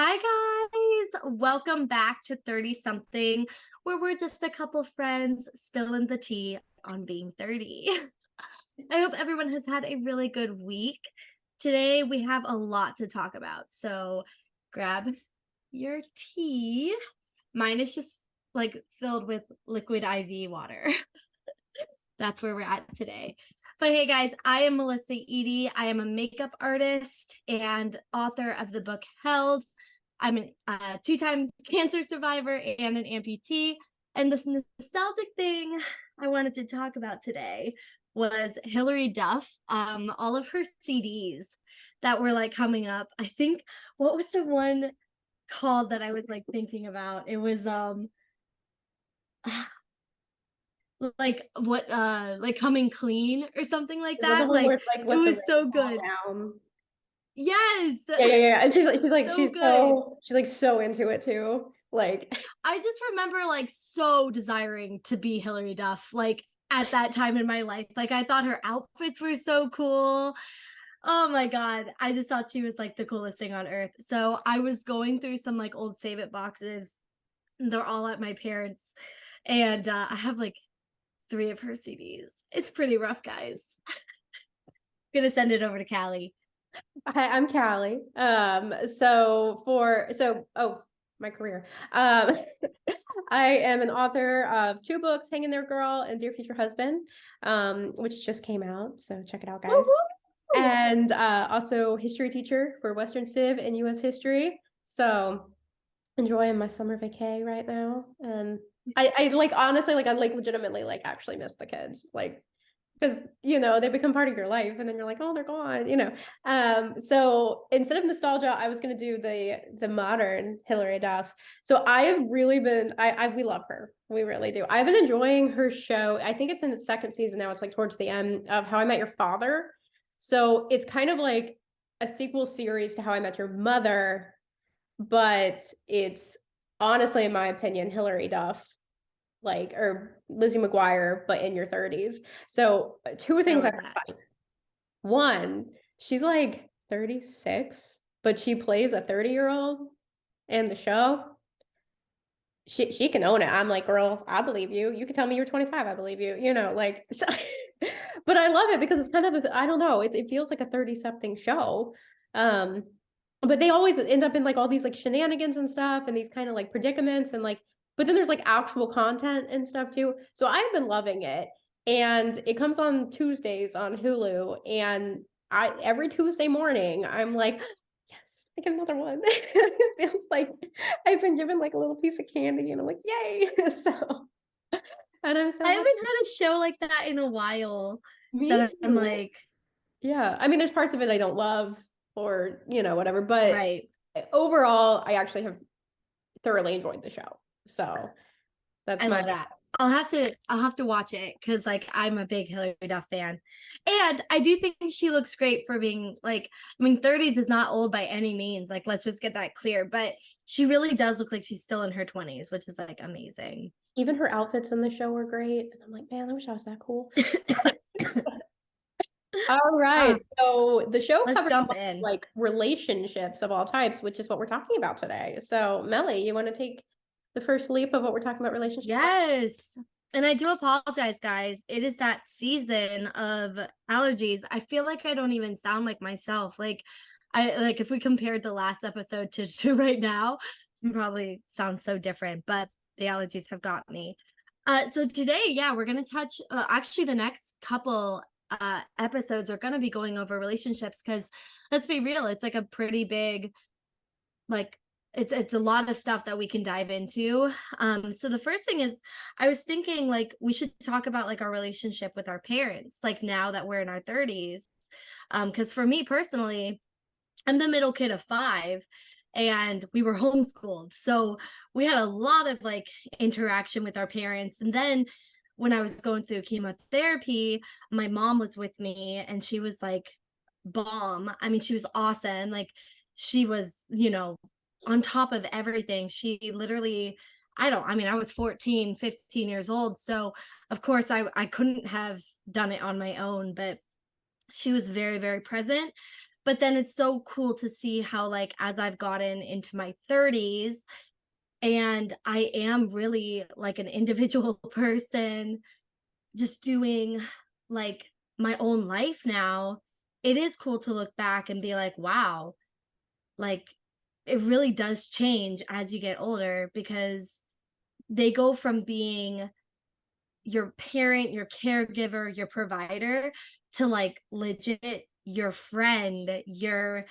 Hi, guys. Welcome back to 30 something, where we're just a couple friends spilling the tea on being 30. I hope everyone has had a really good week. Today, we have a lot to talk about. So grab your tea. Mine is just like filled with liquid IV water. That's where we're at today. But hey, guys, I am Melissa Eady. I am a makeup artist and author of the book Held. I'm a two-time cancer survivor and an amputee. And this nostalgic thing I wanted to talk about today was Hilary Duff. All of her CDs that were like coming up. I think what was the one called that I was like thinking about? It was like what like Coming Clean or something like Is that the that. one where Like it's like it let the was rain so fall good. down? Yes. Yeah. And she's like So good. she's like so into it too. Like I just remember like so desiring to be Hilary Duff, like at that time in my life. Like I thought her outfits were so cool. Oh my God. I just thought she was like the coolest thing on earth. So I was going through some like old Save It boxes. They're all at my parents'. And I have like three of her CDs. It's pretty rough, guys. Gonna send it over to Callie. hi, I'm Callie. My career. I am an author of two books, Hanging There Girl and Dear Future Husband, which just came out. So check it out, guys. Woo-hoo! And also history teacher for Western Civ and US history. So enjoying my summer vacay right now. And I like honestly, like I like legitimately like actually miss the kids. Like because they become part of your life and then you're like, oh, they're gone. So instead of nostalgia, I was gonna do the modern Hilary Duff. So I have really been I we love her. We really do. I've been enjoying her show. I think it's in its second season now. It's like towards the end of How I Met Your Father. So it's kind of like a sequel series to How I Met Your Mother, but it's honestly, in my opinion, Hilary Duff, like, or Lizzie McGuire, but in your 30s. So two I things I love that. find. One, she's like 36, but she plays a 30-year-old in the show. She can own it. I'm like, girl, I believe you. You can tell me you're 25, I believe you. Like so, but I love it because it's kind of I don't know, it feels like a 30 something show. Um, but they always end up in like all these like shenanigans and stuff and these kind of like predicaments and like, but then there's like actual content and stuff too. So I've been loving it. And it comes on Tuesdays on Hulu. And I every Tuesday morning, I'm like, yes, I get another one. It feels like I've been given like a little piece of candy and I'm like, yay. So, and I'm I so haven't happy. had a show like that in a while Me that I'm too. like, Yeah. I mean, there's parts of it I don't love or, whatever, but right. overall, I actually have thoroughly enjoyed the show. So that's I my love that. I'll have to watch it because like I'm a big Hilary Duff fan. And I do think she looks great for being like, I mean, 30s is not old by any means. Like, let's just get that clear. But she really does look like she's still in her 20s, which is like amazing. even her outfits in the show were great. And I'm like, man, I wish I was that cool. All right. uh, So the show let's covers jump in. like relationships of all types, which is what we're talking about today. So Melly, you want to take the first leap of what we're talking about relationships? Yes. And I do apologize, guys. It is that season of allergies. I feel like I don't even sound like myself. Like I like if we compared the last episode to right now, it probably sounds so different, but the allergies have got me. So today, yeah, we're gonna touch actually the next couple episodes are gonna be going over relationships because let's be real, it's like a pretty big like it's a lot of stuff that we can dive into. So the first thing is I was thinking like we should talk about like our relationship with our parents like now that we're in our 30s. Because for me personally, I'm the middle kid of five and we were homeschooled, so we had a lot of like interaction with our parents. And then when I was going through chemotherapy, my mom was with me and she was like bomb. I mean, she was awesome. Like she was, on top of everything. She literally, I mean, I was 14, 15 years old. So of course I couldn't have done it on my own, but she was very, very present. But then it's so cool to see how, like, as I've gotten into my 30s and I am really like an individual person, just doing like my own life now, it is cool to look back and be like, wow, like it really does change as you get older, because they go from being your parent, your caregiver, your provider, to like legit your friend, your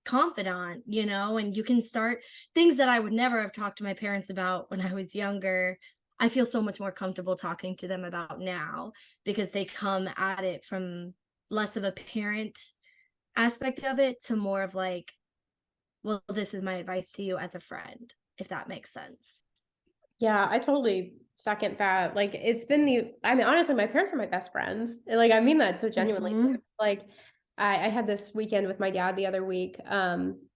confidant, you know, and you can start things that I would never have talked to my parents about when I was younger. I feel so much more comfortable talking to them about now, because they come at it from less of a parent aspect of it to more of like, well, this is my advice to you as a friend, if that makes sense. Yeah, I totally second that. Like, it's been I mean, honestly, my parents are my best friends. And, like, I mean that so genuinely. Mhm. Like, I had this weekend with my dad the other week,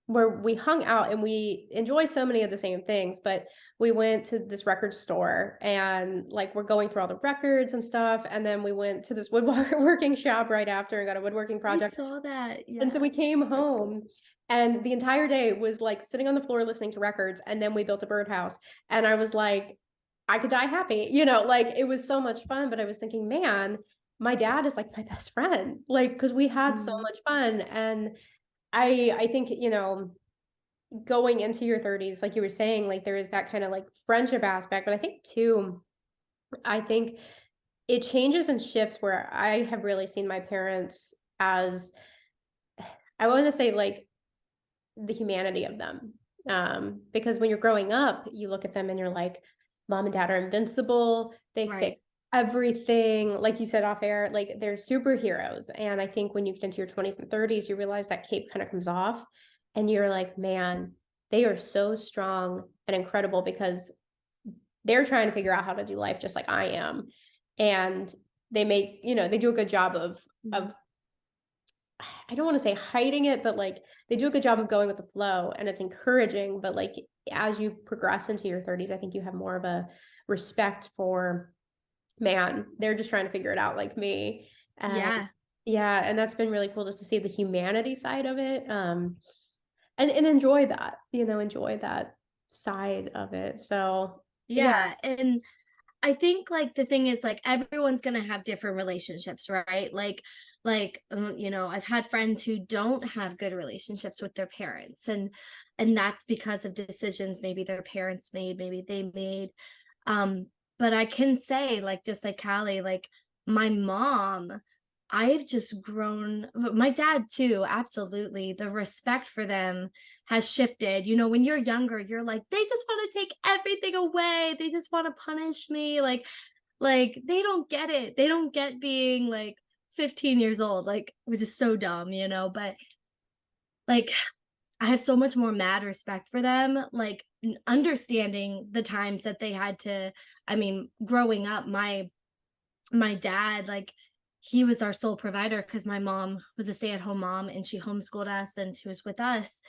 where we hung out and we enjoy so many of the same things, but we went to this record store and like we're going through all the records and stuff. And then we went to this woodworking shop right after and got a woodworking I project. saw that. And so Yeah. we came So cool. home and the entire day was like sitting on the floor listening to records. And then we built a birdhouse. And I was like, I could die happy, like it was so much fun. But I was thinking, man, my dad is like my best friend, like, because we had so Mhm. much fun. And I think, going into your 30s, like you were saying, like there is that kind of like friendship aspect. But I think too, I think it changes and shifts where I have really seen my parents as, I want to say, like the humanity of them. Because when you're growing up, you look at them and you're like, mom and dad are invincible. They fix Right. everything. Like you said off air, like they're superheroes. And I think when you get into your 20s and 30s, you realize that cape kind of comes off and you're like, man, they are so strong and incredible because they're trying to figure out how to do life just like I am. And they do a good job of Mhm. I don't want to say hiding it, but like they do a good job of going with the flow and it's encouraging. But like as you progress into your 30s, I think you have more of a respect for, man, they're just trying to figure it out like me. And Yeah. yeah, and that's been really cool just to see the humanity side of it. And enjoy that, enjoy that side of it. So yeah. Yeah. And I think like the thing is like everyone's gonna have different relationships, right? You know, I've had friends who don't have good relationships with their parents, and that's because of decisions maybe their parents made, maybe they made. But I can say, like, just like Callie, like my mom, I've just grown, my dad too, absolutely. The respect for them has shifted. You know, when you're younger, you're like, they just want to take everything away. They just want to punish me. Like they don't get it. They don't get being like 15 years old, like, which is so dumb, you know, but like I have so much more mad respect for them, like understanding the times that they had to, I mean, growing up, my dad, like he was our sole provider because my mom was a stay-at-home mom and she homeschooled us and she was with us.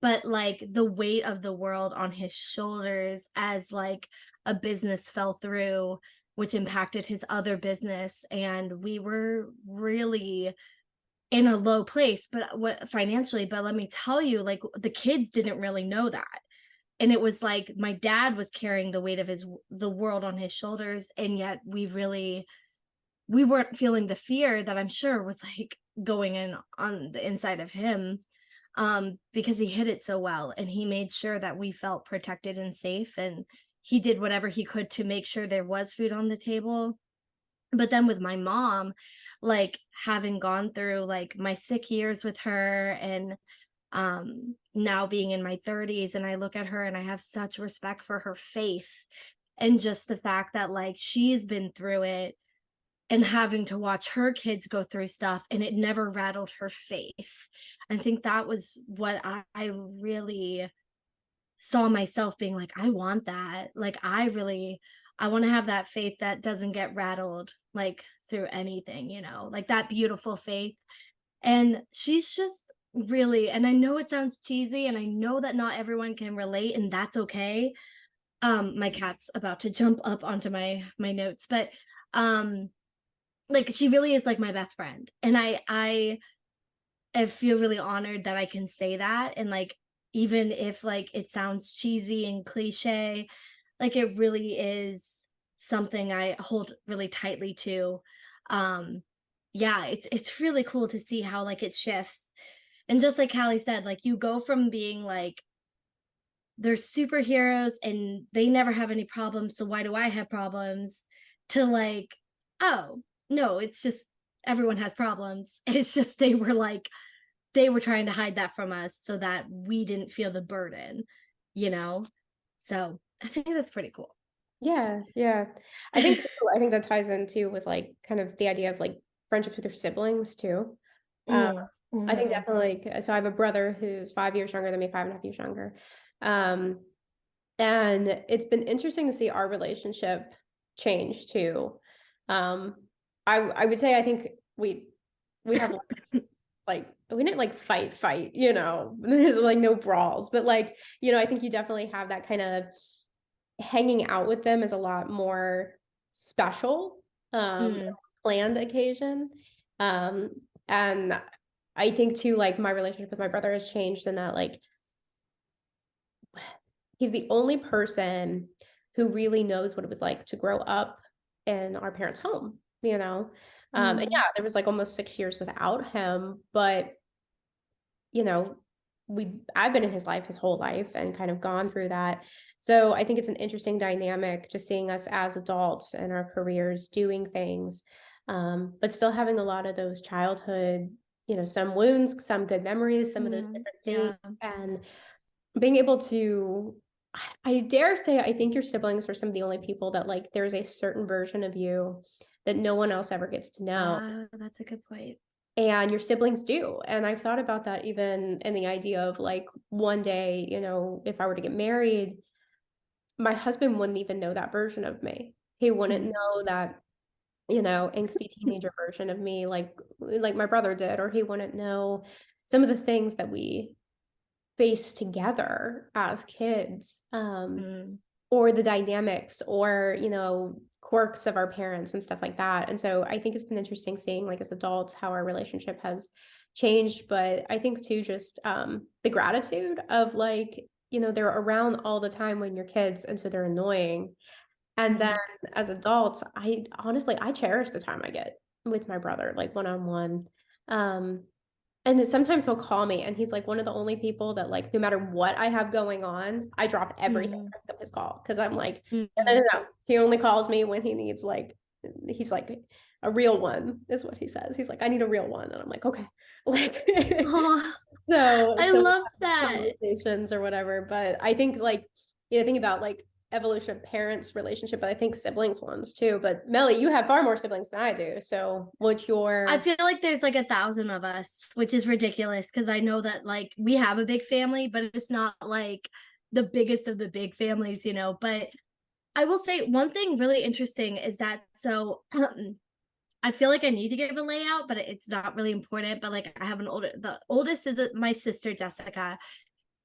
But like the weight of the world on his shoulders as like a business fell through, which impacted his other business. And we were really in a low place, but what financially, but let me tell you, like the kids didn't really know that. And it was like my dad was carrying the weight of the world on his shoulders. And yet we weren't feeling the fear that I'm sure was like going in on the inside of him, because he hid it so well and he made sure that we felt protected and safe, and he did whatever he could to make sure there was food on the table. But then with my mom, like having gone through like my sick years with her, and now being in my 30s, and I look at her and I have such respect for her faith, and just the fact that like she's been through it and having to watch her kids go through stuff and it never rattled her faith. I think that was what I really saw myself being like, I want that. Like I want to have that faith that doesn't get rattled like through anything, you know, like that beautiful faith. And she's just really, and I know it sounds cheesy and I know that not everyone can relate and that's okay. My cat's about to jump up onto my notes, but um like she really is like my best friend. And I I feel really honored that I can say that, and, like, even if, like, it sounds cheesy and cliche, like, it really is something I hold really tightly to. Um, yeah, it's really cool to see how, like, it shifts, and just like Callie said, like, you go from being like, "They're superheroes and they never have any problems, so why do I have problems?" to like, "Oh, no, it's just everyone has problems." It's just they were trying to hide that from us so that we didn't feel the burden, you know? So, I think that's pretty cool. Yeah, yeah. I think that ties into with, like, kind of the idea of, like, friendships with your siblings too. Um, Mm, I think mhm, definitely, like, so I have a brother who's 5 years younger than me, 5.5 years younger. Um, and it's been interesting to see our relationship change too. Um, I would say I think we have less, like, we didn't, like, fight, you know? There's, like, no brawls, but, like, you know, I think you definitely have that kind of hanging out with them is a lot more special, mm, planned occasion. Um, and I think too, like, my relationship with my brother has changed in that, like, he's the only person who really knows what it was like to grow up in our parents' home, you know? And yeah, mhm, there was, like, almost 6 years without him, but, you know, I've been in his life his whole life and kind of gone through that. So I think it's an interesting dynamic just seeing us as adults in our careers doing things, but still having a lot of those childhood, you know, some wounds, some good memories, some of those mhm, different things, yeah, and being able to I dare say I think your siblings are some of the only people that, like, there's a certain version of you that no one else ever gets to know. that's a good point. And your siblings do, and I've thought about that even in the idea of, like, one day, you know, if I were to get married, my husband wouldn't even know that version of me. He wouldn't Mm. know that, you know, angsty teenager version of me like my brother did, or he wouldn't know some of the things that we faced together as kids, Mm, or the dynamics or, you know, quirks of our parents and stuff like that. And so I think it's been interesting seeing, like, as adults how our relationship has changed, but I think too just the gratitude of, like, you know, they're around all the time when you're kids and so they're annoying. And then mhm, as adults, I honestly I cherish the time I get with my brother, like one on one. Um and then sometimes he'll call me and he's, like, one of the only people that, like, no matter what I have going on, I drop everything mhm, to pick up his call because 'cause I'm like, "No, no, mhm. no, no." He only calls me when he needs, like, he's like, "A real one," is what he says. He's like, "I need a real one," and I'm like, "Okay." Like, Aw, I so we love have that. conversations or whatever, but I think, like, you know, think about, like, evolution of parents' relationship, but I think siblings ones too, but Melly, you have far more siblings than I do, so what's I your feel like there's like 1,000 of us, which is ridiculous because I know that like we have a big family, but it's not like the biggest of the big families, you know. But I will say one thing really interesting is that so I feel like I need to give a layout, but it's not really important. But like I have the oldest is my sister Jessica,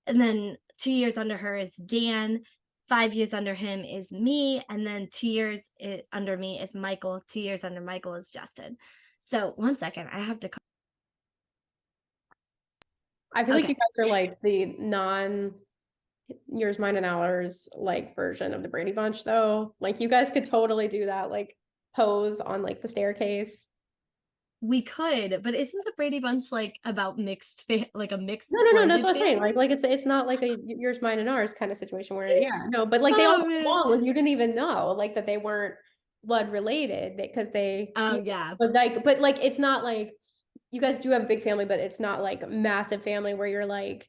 and then 2 years under her is Dan. 5 years under him is me, and then 2 years under me is Michael. 2 years under Michael is Justin. So one second, I have to. I feel like you Okay. guys are like the non yours, mine, and ours like version of the Brady Bunch though. Like you guys could totally do that, like pose on like the staircase. We could, but isn't the Brady Bunch like about like a No, mixed no, no, that's blended what I'm saying. family? Like it's not like a yours, mine, and ours kind of situation where yeah, no, but like they all Oh get man. along. Like you didn't even know like that they weren't blood related because they Oh you yeah. but like it's not like you guys do have a big family, but it's not like a massive family where you're like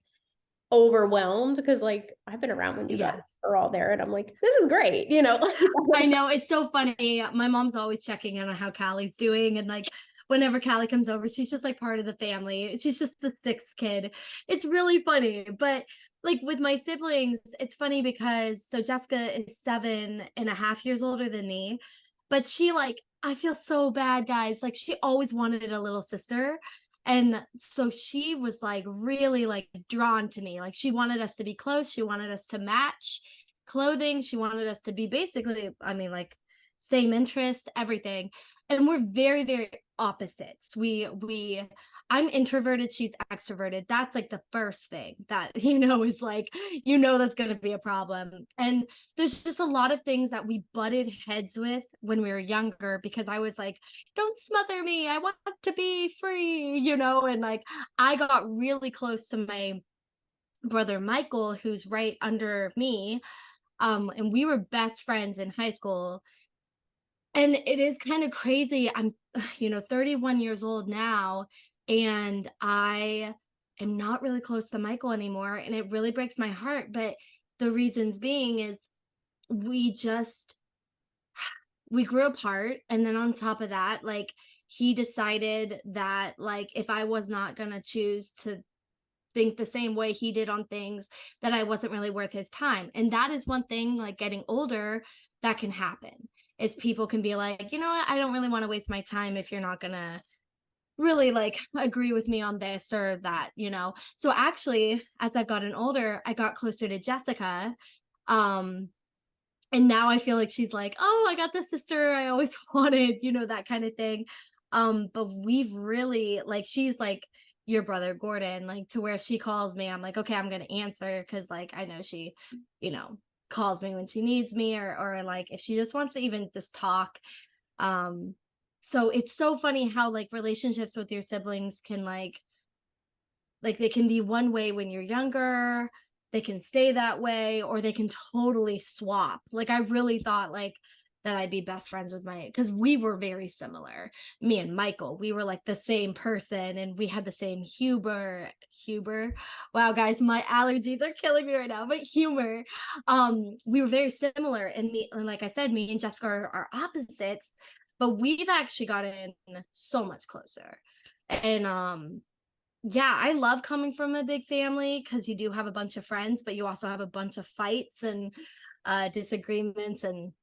overwhelmed because like I've been around when you guys Yeah. are all there and I'm like, this is great, you know. I know it's so funny. My mom's always checking in on how Callie's doing, and like whenever Callie comes over, she's just like part of the family. She's just the sixth kid. It's really funny. But like with my siblings, it's funny because so Jessica is 7.5 years older than me, but she like I feel so bad, guys. Like she always wanted a little sister. And so she was like really like drawn to me. Like she wanted us to be close. She wanted us to match clothing. She wanted us to be basically, I mean, like same interest, everything. and we're very, very opposites. I'm introverted, she's extroverted. That's like the first thing that, is like, that's going to be a problem. And there's just a lot of things that we butted heads with when we were younger, because I was like, don't smother me, I want to be free, and like I got really close to my brother Michael, who's right under me. And we were best friends in high school. And it is kind of crazy. I'm, 31 years old now, and I am not really close to Michael anymore. And it really breaks my heart. But the reasons being is we just, we grew apart. And then on top of that, like, he decided that, like, if I was not going to choose to think the same way he did on things, that I wasn't really worth his time. And that is one thing, like getting older, that can happen. Is people can be like, you know what, I don't really want to waste my time if you're not gonna really like agree with me on this or that. So actually, as I've gotten older, I got closer to Jessica. Um, and now I feel like she's like, oh, I got the sister I always wanted, that kind of thing. But we've really, like, she's like your brother Gordon, like, to where she calls me, I'm like, okay, I'm gonna answer, because like I know she, you know calls me when she needs me, or like if she just wants to even just talk. So it's so funny how like relationships with your siblings can like they can be one way when you're younger, they can stay that way, or they can totally swap. Like I really thought like that I'd be best friends with because we were very similar. Me and Michael, we were like the same person, and we had the same humor. Wow, guys, my allergies are killing me right now, but humor. We were very similar, and like I said, me and Jessica are opposites, but we've actually gotten so much closer. And yeah, I love coming from a big family, because you do have a bunch of friends, but you also have a bunch of fights and disagreements, and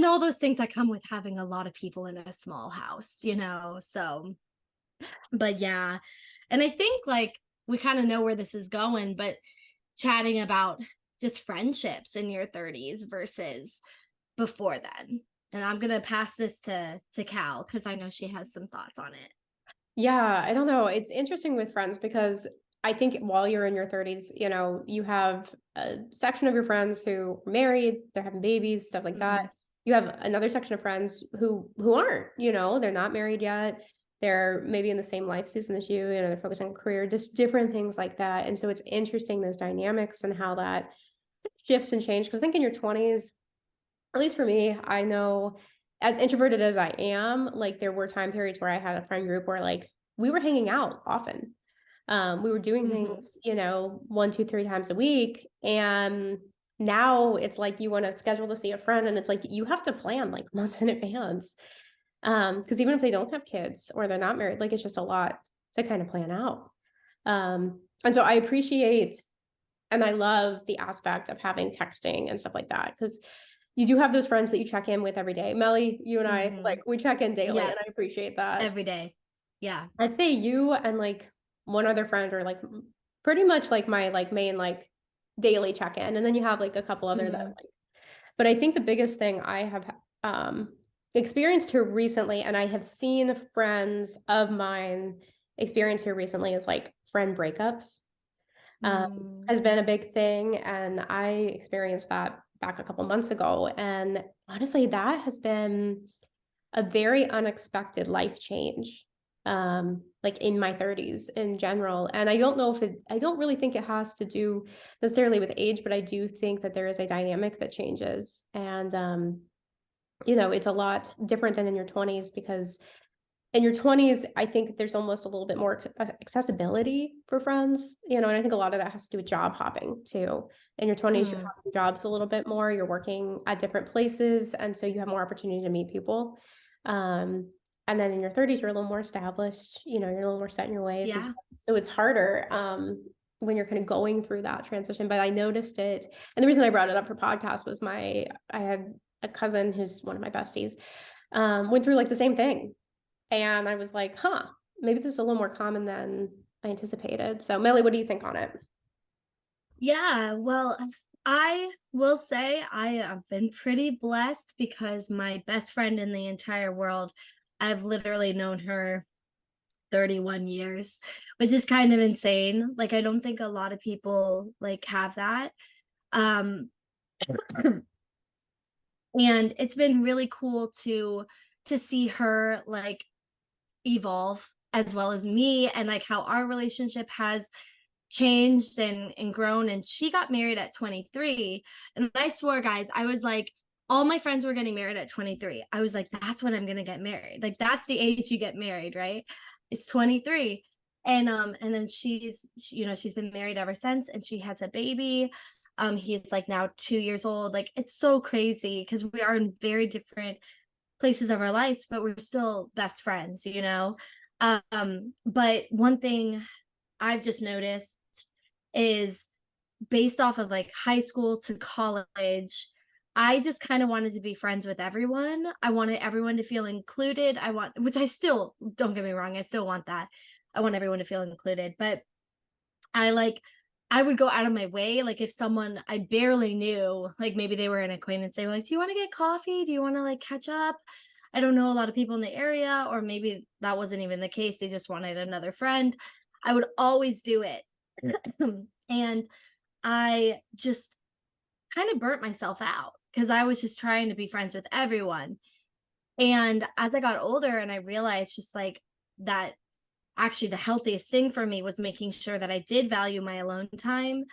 all those things that come with having a lot of people in a small house. So, but yeah. And I think like we kind of know where this is going, but chatting about just friendships in your 30s versus before then. And I'm going to pass this to Cal, because I know she has some thoughts on it. Yeah, I don't know. It's interesting with friends because I think while you're in your 30s, you have a section of your friends who are married, they're having babies, stuff like that. Mhm. You have another section of friends who aren't, they're not married yet. They're maybe in the same life season as you, they're focused on career, just different things like that. And so it's interesting those dynamics and how that shifts and change. Because I think in your 20s, at least for me, I know as introverted as I am, like there were time periods where I had a friend group where like we were hanging out often. We were doing Mhm. things, 1, 2, 3 times a week. And now it's like you want to schedule to see a friend and it's like you have to plan like months in advance. Because even if they don't have kids or they're not married, like it's just a lot to kind of plan out. And so I appreciate and I love the aspect of having texting and stuff like that because you do have those friends that you check in with every day. Melly, you and I, like, Mhm. we check in daily, Yeah, and I appreciate that. every day. Yeah. I'd say you and like one other friend are like pretty much like my like main like daily check in, and then you have like a couple other that Mhm. like. But I think the biggest thing I have um experienced here recently, and I have seen friends of mine experience here recently, is like friend breakups um, Mm. has been a big thing. And I experienced that back a couple months ago. And honestly, that has been a very unexpected life change, like in my 30s in general. And I don't know if I don't really think it has to do necessarily with age, but I do think that there is a dynamic that changes. And, it's a lot different than in your 20s because in your 20s, I think there's almost a little bit more accessibility for friends, and I think a lot of that has to do with job hopping too. In your 20s, you're Mm. hopping jobs a little bit more, you're working at different places, and so you have more opportunity to meet people. Um, and then in your 30s, you're a little more established, you're a little more set in your ways. And Yeah. so it's harder when you're kind of going through that transition. But I noticed it, and the reason I brought it up for podcast was I had a cousin who's one of my besties, went through like the same thing and I was like, huh, maybe this is a little more common than I anticipated. So, Melly, what do you think on it? Yeah, well, I will say I have been pretty blessed because my best friend in the entire world, I've literally known her 31 years, which is kind of insane. Like I don't think a lot of people like have that. Um and it's been really cool to see her like evolve as well as me, and like how our relationship has changed and grown. And she got married at 23, and I swore, guys, I was like, all my friends were getting married at 23. I was like, that's when I'm going to get married. Like that's the age you get married, right? It's 23. And then she's been married ever since, and she has a baby. He's like now 2 years old. Like it's so crazy because we are in very different places of our lives, but we're still best friends, you know? But one thing I've just noticed is based off of like high school to college, I just kind of wanted to be friends with everyone. I wanted everyone to feel included. Which I still, don't get me wrong, I still want that. I want everyone to feel included, but I like, I would go out of my way. Like if someone I barely knew, like maybe they were an acquaintance, they were like, do you want to get coffee? Do you want to like catch up? I don't know a lot of people in the area, or maybe that wasn't even the case. They just wanted another friend. I would always do it. And I just kind of burnt myself out because I was just trying to be friends with everyone. And as I got older and I realized just like that actually the healthiest thing for me was making sure that I did value my alone time.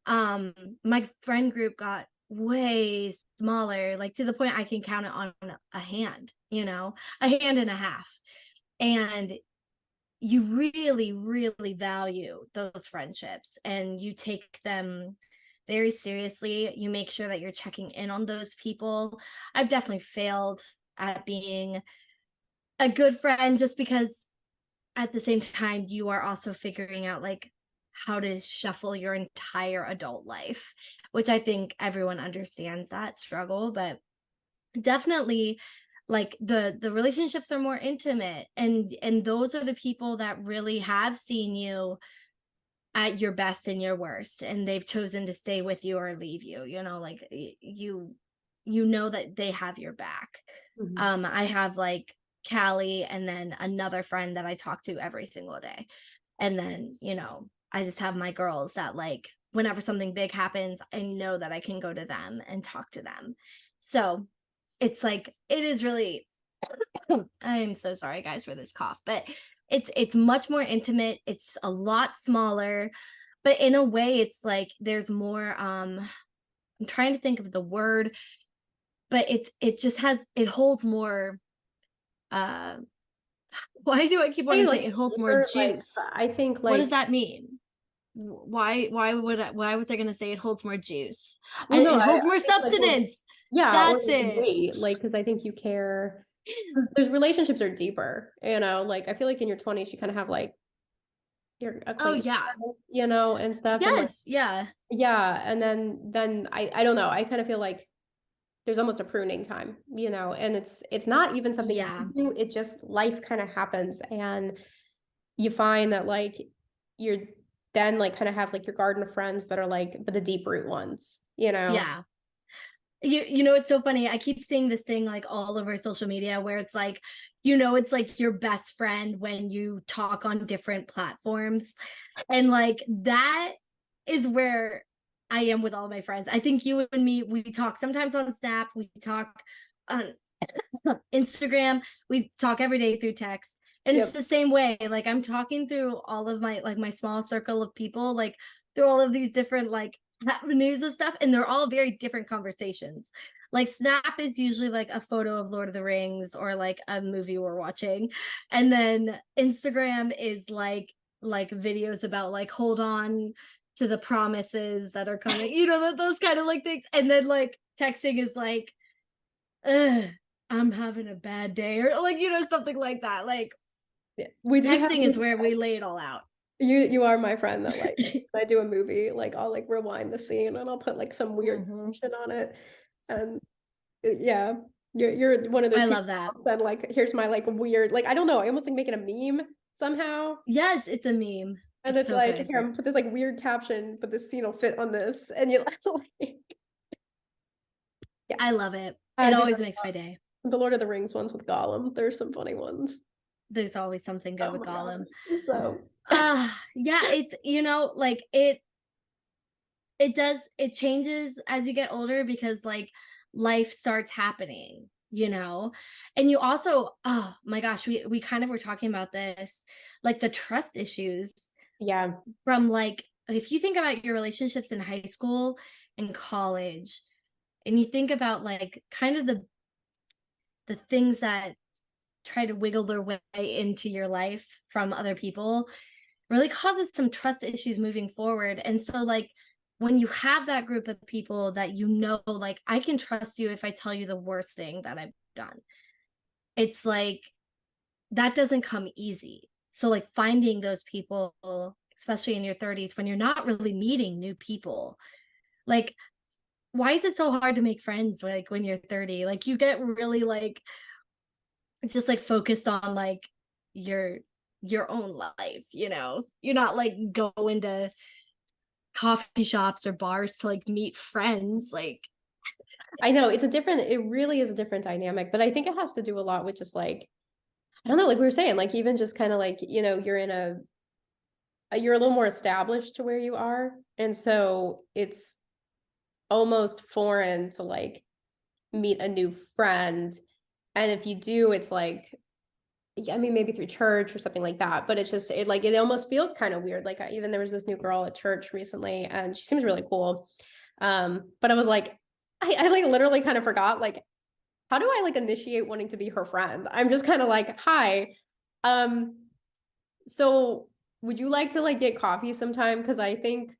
My friend group got way smaller, like to the point I can count it on a hand, a hand and a half. And you really, really value those friendships and you take them very seriously. You make sure that you're checking in on those people. I've definitely failed at being a good friend just because at the same time you are also figuring out like how to shuffle your entire adult life, which I think everyone understands that struggle. But definitely like the relationships are more intimate, and those are the people that really have seen you at your best and your worst, and they've chosen to stay with you or leave you, like you know that they have your back. Mhm. I have like Callie and then another friend that I talk to every single day. And then, I just have my girls that like whenever something big happens, I know that I can go to them and talk to them. So it's like it is really I'm so sorry guys for this cough, but it's much more intimate. It's a lot smaller, but in a way it's like there's more I'm trying to think of the word, but it holds more uh why do I keep Hey, wanting to say like it holds more deeper, like juice? I think What does like that mean? Why was I gonna say it holds more juice? well no, It I holds more think like well, substance. yeah, or That's like it. weight, like because I think you care. There's relationships are deeper, like I feel like in your 20s you kind of have like your Oh acquaintance, yeah. and stuff, and like Yes, yeah. yeah, and then I don't know, I kind of feel like there's almost a pruning time, and it's not even something Yeah. you do, it just life kind of happens, and you find that like you're then like kind of have like your garden of friends that are like the deep root ones. Yeah. You know it's so funny. I keep seeing this thing like all over social media where it's like, it's like your best friend when you talk on different platforms. And like that is where I am with all my friends. I think you and me, we talk sometimes on Snap, we talk on Instagram, we talk every day through text. And it's Yep. the same way. Like I'm talking through all of my small circle of people, like through all of these different like avenues of stuff, and they're all very different conversations. Like Snap is usually like a photo of Lord of the Rings or like a movie we're watching. And then Instagram is like videos about like hold on to the promises that are coming, those kind of like things. And then like texting is like, ugh, I'm having a bad day, or like, something like that. Like We have texting this is where we lay it all out. you are my friend that like when I do a movie, like I'll like rewind the scene and I'll put like some weird Mhm. shit on it. And yeah, you're one of those I people love that. that said like here's my like weird, like I don't know, I almost like make it a meme somehow. Yes, it's a meme. And It's it's so like, good. here, I'm gonna put this like weird caption, but this scene will fit on this. And you like, yeah, I love it. I It do always love makes my day. the Lord of the Rings ones with Gollum. There's some funny ones. There's always something good Oh with my God. Gollum. So, Yeah, it's like it changes as you get older because like life starts happening, and you also, oh my gosh, we kind of were talking about this, like the trust issues yeah. from like, if you think about your relationships in high school and college, and you think about like kind of the things that try to wiggle their way into your life from other people, really causes some trust issues moving forward. And so like when you have that group of people that like I can trust you if I tell you the worst thing that I've done, it's like that doesn't come easy. So like finding those people, especially in your 30s when you're not really meeting new people, like why is it so hard to make friends like when you're 30? Like you get really like just like focused on like your your own life, you're not like going to coffee shops or bars to like meet friends, like I know it really is a different dynamic, but I think it has to do a lot with just like, I don't know, like we were saying, like even just kind of like, you're in you're a little more established to where you are. And so it's almost foreign to like meet a new friend. And if you do, it's like, yeah, I mean, maybe through church or something like that. But it's just, it almost feels kind of weird. Like even there was this new girl at church recently and she seems really cool. But I was like, I like literally kind of forgot, like, how do I like initiate wanting to be her friend? I'm just kind of like, hi, um, so would you like to like get coffee sometime? Because I think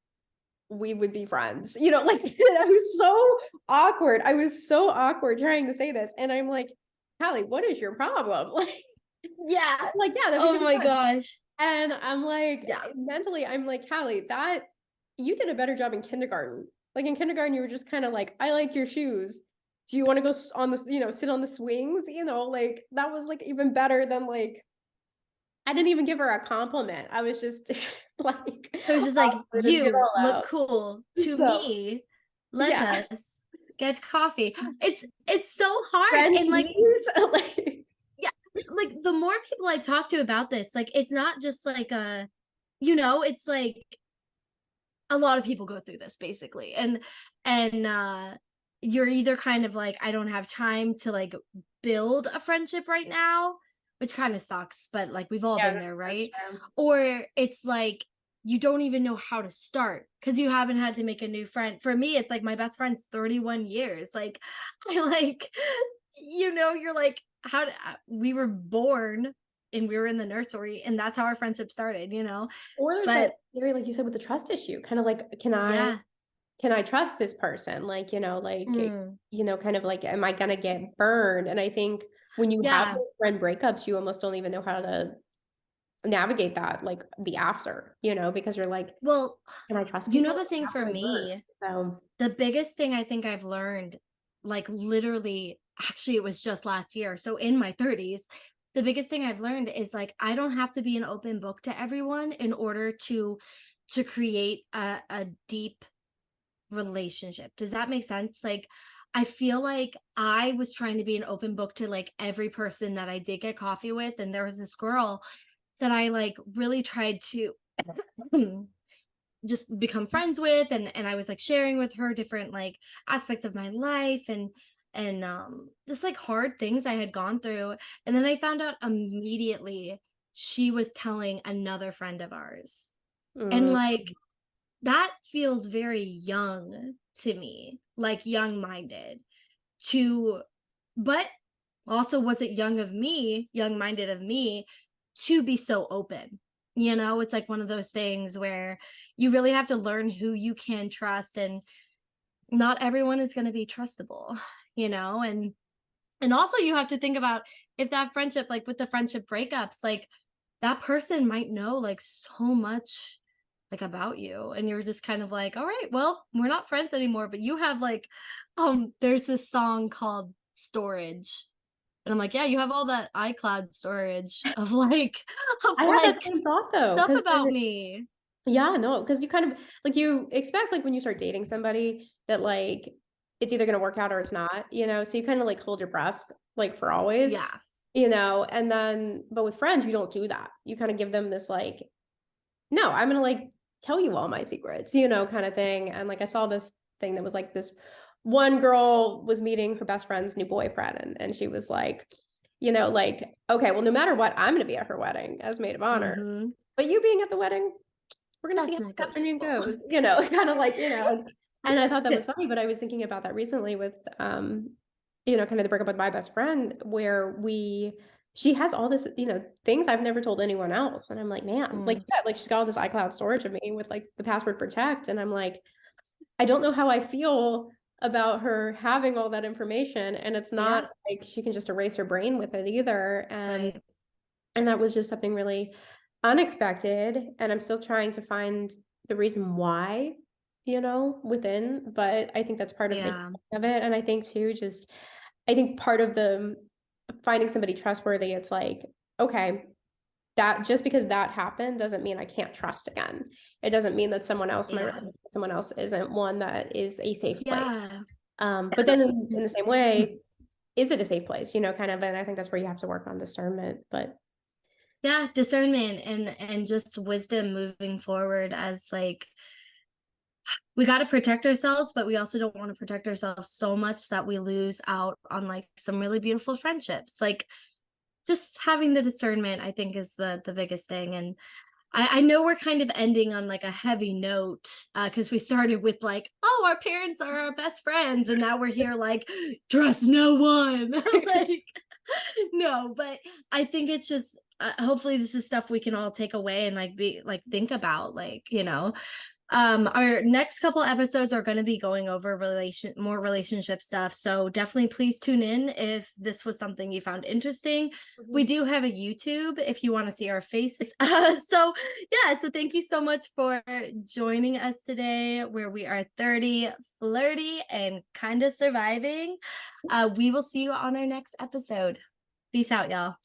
we would be friends. Like I was so awkward. I was so awkward trying to say this. And I'm like, Callie, what is your problem? yeah. Like, yeah, that we should Oh be my friends. gosh. And I'm like, Yeah. mentally, I'm like, Callie, that you did a better job in kindergarten. Like in kindergarten, you were just kind of like, I like your shoes. Do you want to go on this, sit on the swings? Like that was like even better than like, I didn't even give her a compliment. I was just like, It was just like, offer this you girl look out. cool to So me. Let yeah, us get coffee. It's so hard. friend, And like, please. Like, yeah, like the more people I talk to about this, like it's not just like it's like a lot of people go through this basically. And you're either kind of like, I don't have time to like build a friendship right now, which kind of sucks, but like we've all yeah, been there, that's right? true. Or it's like you don't even know how to start because you haven't had to make a new friend. For me, it's like my best friend's 31 years. Like I like, you're like, we were born and we were in the nursery and that's how our friendship started. Or there's that But theory, like you said, with the trust issue, kind of like, yeah. can I trust this person? Like, Mm, kind of like, am I gonna get burned? And I think when you have yeah. those friend breakups, you almost don't even know how to navigate that, like the after, because you're like, Well, can I trust people? the thing How for do I learn? me, So the biggest thing I think I've learned, like literally, actually, it was just last year. So in my 30s, the biggest thing I've learned is like I don't have to be an open book to everyone in order to create a deep relationship. Does that make sense? Like I feel like I was trying to be an open book to like every person that I did get coffee with, and there was this girl that I like really tried to just become friends with, and I was like sharing with her different like aspects of my life, and just like hard things I had gone through. And then I found out immediately she was telling another friend of ours. And mm, like that feels very young to me, like young minded to, but also was it young minded of me to be so open. It's like one of those things where you really have to learn who you can trust, and not everyone is going to be trustable, and also you have to think about if that friendship, like with the friendship breakups, like that person might know like so much like about you, and you're just kind of like, all right, well, we're not friends anymore, but you have like there's this song called Storage. And I'm like, yeah, you have all that iCloud storage of like of I had that like same thought though, stuff because about me. yeah, no, because you kind of like you expect like when you start dating somebody that like it's either gonna work out or it's not, you know. So you kind of like hold your breath like for always, Yeah. you know, and then but with friends you don't do that. You kind of give them this like, no, I'm gonna like tell you all my secrets, you know, kind of thing. And like I saw this thing that was like this one girl was meeting her best friend's new boyfriend and she was like, you know, like, okay, well, no matter what, I'm gonna be at her wedding as maid of honor. Mm-hmm. But you being at the wedding, we're gonna see That's how the afternoon negotiable. goes, you know, kind of like, you know, and I thought that was funny, but I was thinking about that recently with you know, kind of the breakup with my best friend where she has all this, you know, things I've never told anyone else. And I'm like, man, like Mm, you said, like she's got all this iCloud storage of me with like the password protect. And I'm like, I don't know how I feel about her having all that information. And it's not yeah, like she can just erase her brain with it either. right. And that was just something really unexpected. And I'm still trying to find the reason why, you know, within, but I think that's part of the Yeah. of it. And I think too, just I think part of the finding somebody trustworthy, it's like, okay, that just because that happened doesn't mean I can't trust again. It doesn't mean that someone else, my Yeah. relationship with someone else isn't one that is a safe place. Yeah. But then in the same way, is it a safe place? You know, kind of, and I think that's where you have to work on discernment. But Yeah, discernment and just wisdom moving forward as like we got to protect ourselves, but we also don't want to protect ourselves so much that we lose out on like some really beautiful friendships. Like just having the discernment, I think, is the biggest thing. And I know we're kind of ending on like a heavy note because we started with like, oh, our parents are our best friends, and now we're here like, trust no one. Like, no, but I think it's just hopefully this is stuff we can all take away and like be like think about, like, you know, our next couple episodes are going to be going over more relationship stuff, so definitely please tune in if this was something you found interesting. We do have a YouTube if you want to see our faces. So yeah, so thank you so much for joining us today where we are 30 flirty and kind of surviving. We will see you on our next episode. Peace out, y'all.